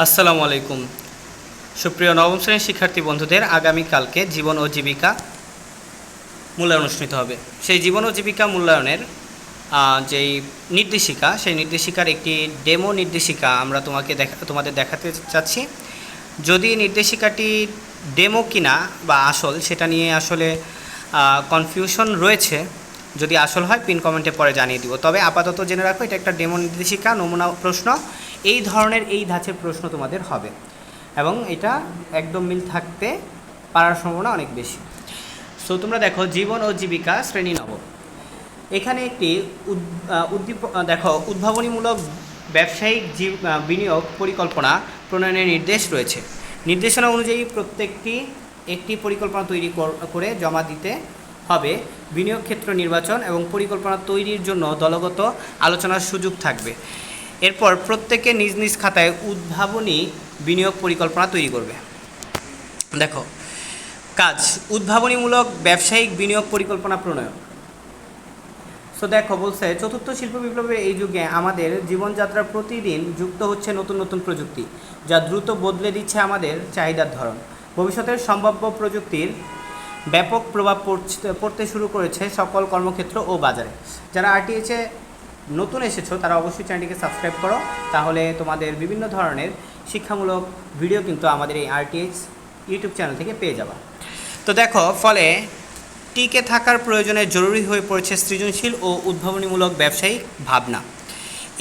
আসসালামু আলাইকুম। সুপ্রিয় নবম শ্রেণীর শিক্ষার্থী বন্ধুদের, আগামীকালকে জীবন ও জীবিকা মূল্যায়ন অনুষ্ঠিত হবে। সেই জীবন ও জীবিকা মূল্যায়নের যেই নির্দেশিকা, সেই নির্দেশিকার একটি ডেমো নির্দেশিকা আমরা তোমাদের দেখাতে চাচ্ছি। যদি নির্দেশিকাটি ডেমো কিনা বা আসল, সেটা নিয়ে আসলে কনফিউশন রয়েছে। যদি আসল হয় পিন কমেন্টে পরে জানিয়ে দিব। তবে আপাতত জেনে রাখো, এটা একটা ডেমো নির্দেশিকা, নমুনা প্রশ্ন। এই ধরনের এই ধাঁচের প্রশ্ন তোমাদের হবে এবং এটা একদম মিল থাকতে পারার সম্ভাবনা অনেক বেশি। সো তোমরা দেখো, জীবন ও জীবিকা শ্রেণী নবম। এখানে একটি উদ্ভাবনীমূলক ব্যবসায়িক বিনিয়োগ পরিকল্পনা প্রণয়নের নির্দেশ রয়েছে। নির্দেশনা অনুযায়ী প্রত্যেকটি একটি পরিকল্পনা তৈরি করে জমা দিতে হবে। বিনিয়োগ ক্ষেত্র নির্বাচন এবং পরিকল্পনা তৈরির জন্য দলগত আলোচনার সুযোগ থাকবে। এরপর প্রত্যেকে নিজ নিজ খাতায় উদ্ভাবনী বিনিয়োগ পরিকল্পনা তৈরি করবে। দেখো কাজ, উদ্ভাবনীমূলক ব্যবসায়িক বিনিয়োগ পরিকল্পনা প্রণয়ন। সো দেখো বলছে, চতুর্থ শিল্প বিপ্লবের এই যুগে আমাদের জীবনযাত্রার প্রতিদিন যুক্ত হচ্ছে নতুন নতুন প্রযুক্তি, যা দ্রুত বদলে দিচ্ছে আমাদের চাহিদার ধরন। ভবিষ্যতের সম্ভাব্য প্রযুক্তির ব্যাপক প্রভাব পড়তে শুরু করেছে সকল কর্মক্ষেত্র ও বাজারে। যারা আরটিএইচে নতুন এসেছো তারা অবশ্যই চ্যানেলটিকে সাবস্ক্রাইব করো, তাহলে তোমাদের বিভিন্ন ধরনের শিক্ষামূলক ভিডিও কিন্তু আমাদের এই আরটিএইচ ইউটিউব চ্যানেল থেকে পেয়ে যাবা। তো দেখো, ফলে টিকে থাকার প্রয়োজনে জরুরি হয়ে পড়েছে সৃজনশীল ও উদ্ভাবনীমূলক ব্যবসায়িক ভাবনা।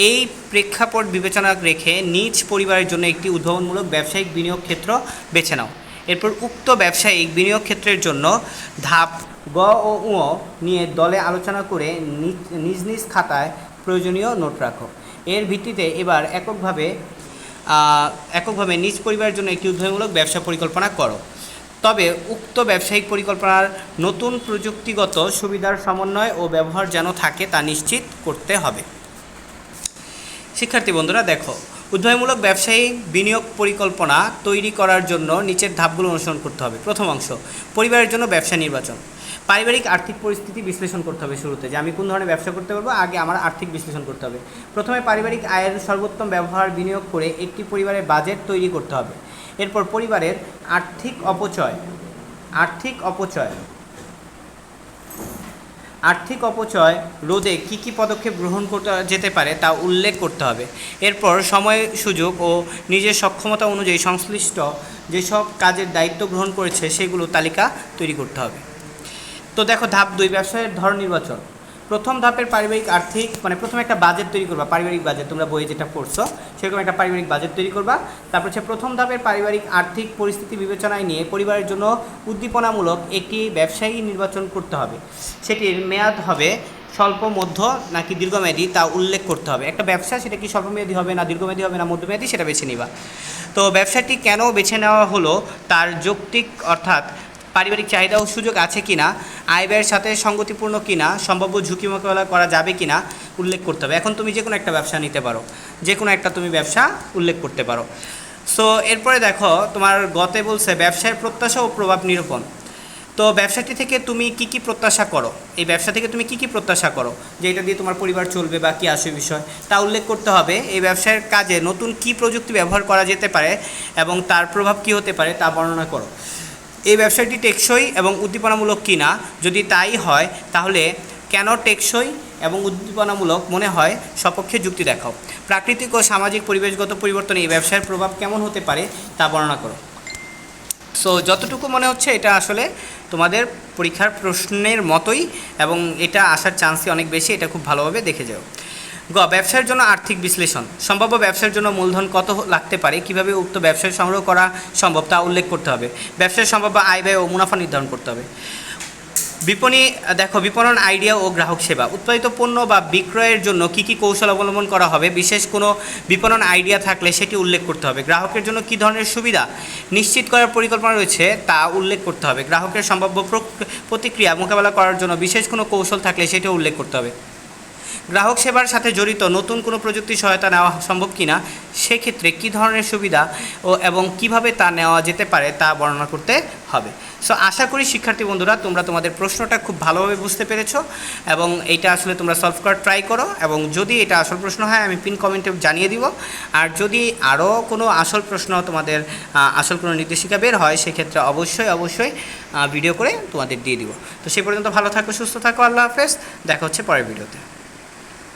এই প্রেক্ষাপট বিবেচনা রেখে নিজ পরিবারের জন্য একটি উদ্ভাবনমূলক ব্যবসায়িক বিনিয়োগ ক্ষেত্র বেছে নাও। এরপর উক্ত ব্যবসায়িক বিনিয়োগ ক্ষেত্রের জন্য ধাপ গ ও উ নিয়ে দলে আলোচনা করে নিজ নিজ খাতায় প্রয়োজনীয় নোট রাখো। এর ভিত্তিতে এবার এককভাবে নিজ পরিবারের জন্য একটি উদ্ভাবনমূলক ব্যবসা পরিকল্পনা করো। তবে উক্ত ব্যবসায়িক পরিকল্পনার নতুন প্রযুক্তিগত সুবিধার সমন্বয় ও ব্যবহার যেন থাকে তা নিশ্চিত করতে হবে। শিক্ষার্থী বন্ধুরা দেখো, উদ্ভাবনমূলক ব্যবসায়ী বিনিয়োগ পরিকল্পনা তৈরি করার জন্য নিচের ধাপগুলো অনুসরণ করতে হবে। প্রথম অংশ, পরিবারের জন্য ব্যবসা নির্বাচন। পারিবারিক আর্থিক পরিস্থিতি বিশ্লেষণ করতে হবে। শুরুতে যে আমি কোন ধরনের ব্যবসা করতে পারবো, আগে আমার আর্থিক বিশ্লেষণ করতে হবে। প্রথমে পারিবারিক আয়ের সর্বোত্তম ব্যবহার বিনিয়োগ করে একটি পরিবারের বাজেট তৈরি করতে হবে। এরপর পরিবারের আর্থিক অপচয় রোধে কী কী পদক্ষেপ গ্রহণ করতে যেতে পারে তা উল্লেখ করতে হবে। এরপর সময়, সুযোগ ও নিজের সক্ষমতা অনুযায়ী সংশ্লিষ্ট যেসব কাজের দায়িত্ব গ্রহণ করেছে সেগুলো তালিকা তৈরি করতে হবে। তো দেখো, ধাপ 2, ব্যবসায়ের ধরন নির্বাচন। প্রথম ধাপের পারিবারিক আর্থিক প্রথমে একটা বাজেট তৈরি করবা, পারিবারিক বাজেট। তোমরা বইয়ে যেটা পড়ছো সেরকম একটা পারিবারিক বাজেট তৈরি করবা। তারপর হচ্ছে প্রথম ধাপের পারিবারিক আর্থিক পরিস্থিতি বিবেচনায় নিয়ে পরিবারের জন্য উদ্দীপনামূলক একটি ব্যবসায়ী নির্বাচন করতে হবে। সেটির মেয়াদ হবে স্বল্প, মধ্য নাকি দীর্ঘমেয়াদী তা উল্লেখ করতে হবে। একটা ব্যবসা, সেটা কি স্বল্পমেয়াদী হবে না দীর্ঘমেয়াদী হবে না মধ্যমেয়াদী, সেটা বেছে নিবা। তো ব্যবসাটি কেন বেছে নেওয়া হলো তার যৌক্তিক অর্থাৎ পারিবারিক চাহিদা ও সুযোগ আছে কিনা, আয় ব্যয়ের সাথে সঙ্গতিপূর্ণ কিনা, সম্ভাব্য ঝুঁকি মোকাবেলা করা যাবে কিনা উল্লেখ করতে হবে। এখন তুমি যে কোনো একটা ব্যবসা নিতে পারো, যে কোনো একটা তুমি ব্যবসা উল্লেখ করতে পারো। সো এরপরে দেখো, তোমার গতে বলছে ব্যবসায়ের প্রত্যাশা ও প্রভাব নিরূপণ। তো ব্যবসাটি থেকে তুমি কি কি প্রত্যাশা করো, এই ব্যবসা থেকে তুমি কি কি প্রত্যাশা করো, যে এটা দিয়ে তোমার পরিবার চলবে বা কী আসে বিষয় তা উল্লেখ করতে হবে। এই ব্যবসার কাজে নতুন কি প্রযুক্তি ব্যবহার করা যেতে পারে এবং তার প্রভাব কী হতে পারে তা বর্ণনা করো। এই ব্যবসাটি টেকসই এবং উদ্দীপনামূলক কিনা, যদি তাই হয় তাহলে কেন টেকসই এবং উদ্দীপনামূলক মনে হয় সপক্ষে যুক্তি দেখাও। প্রাকৃতিক ও সামাজিক পরিবেশগত পরিবর্তনে এই ব্যবসার প্রভাব কেমন হতে পারে তা বর্ণনা করো। সো যতটুকু মনে হচ্ছে এটা আসলে তোমাদের পরীক্ষার প্রশ্নের মতোই এবং এটা আসার চান্সই অনেক বেশি, এটা খুব ভালোভাবে দেখে যাও। ব্যবসার জন্য আর্থিক বিশ্লেষণ। সম্ভাব্য ব্যবসার জন্য মূলধন কত লাগতে পারে, কিভাবে উক্ত ব্যবসায় সংগ্রহ করা সম্ভব তা উল্লেখ করতে হবে। ব্যবসার সম্ভাব্য আয় ব্যয় ও মুনাফা নির্ধারণ করতে হবে। বিপণন আইডিয়া ও গ্রাহক সেবা। উৎপাদিত পণ্য বা বিক্রয়ের জন্য কী কী কৌশল অবলম্বন করা হবে, বিশেষ কোনো বিপণন আইডিয়া থাকলে সেটি উল্লেখ করতে হবে। গ্রাহকের জন্য কী ধরনের সুবিধা নিশ্চিত করার পরিকল্পনা রয়েছে তা উল্লেখ করতে হবে। গ্রাহকের সম্ভাব্য প্রতিক্রিয়া মোকাবেলা করার জন্য বিশেষ কোনো কৌশল থাকলে সেটিও উল্লেখ করতে হবে। গ্রাহক সেবার সাথে জড়িত নতুন কোনো প্রযুক্তি সহায়তা নেওয়া সম্ভব কিনা, সেক্ষেত্রে কী ধরনের সুবিধা এবং কিভাবে তা নেওয়া যেতে পারে তা বর্ণনা করতে হবে। সো আশা করি শিক্ষার্থী বন্ধুরা তোমরা তোমাদের প্রশ্নটা খুব ভালোভাবে বুঝতে পেরেছো এবং এইটা আসলে তোমরা সলভ করার ট্রাই করো, এবং যদি এটা আসল প্রশ্ন হয় আমি পিন কমেন্টে জানিয়ে দিব। আর যদি আরও কোনো আসল প্রশ্ন তোমাদের আসল কোনো নির্দেশিকা বের হয় সেক্ষেত্রে অবশ্যই ভিডিও করে তোমাদের দিয়ে দিব। তো সেই পর্যন্ত ভালো থাকো, সুস্থ থাকো, আল্লাহ হাফেজ, দেখা হচ্ছে পরের ভিডিওতে।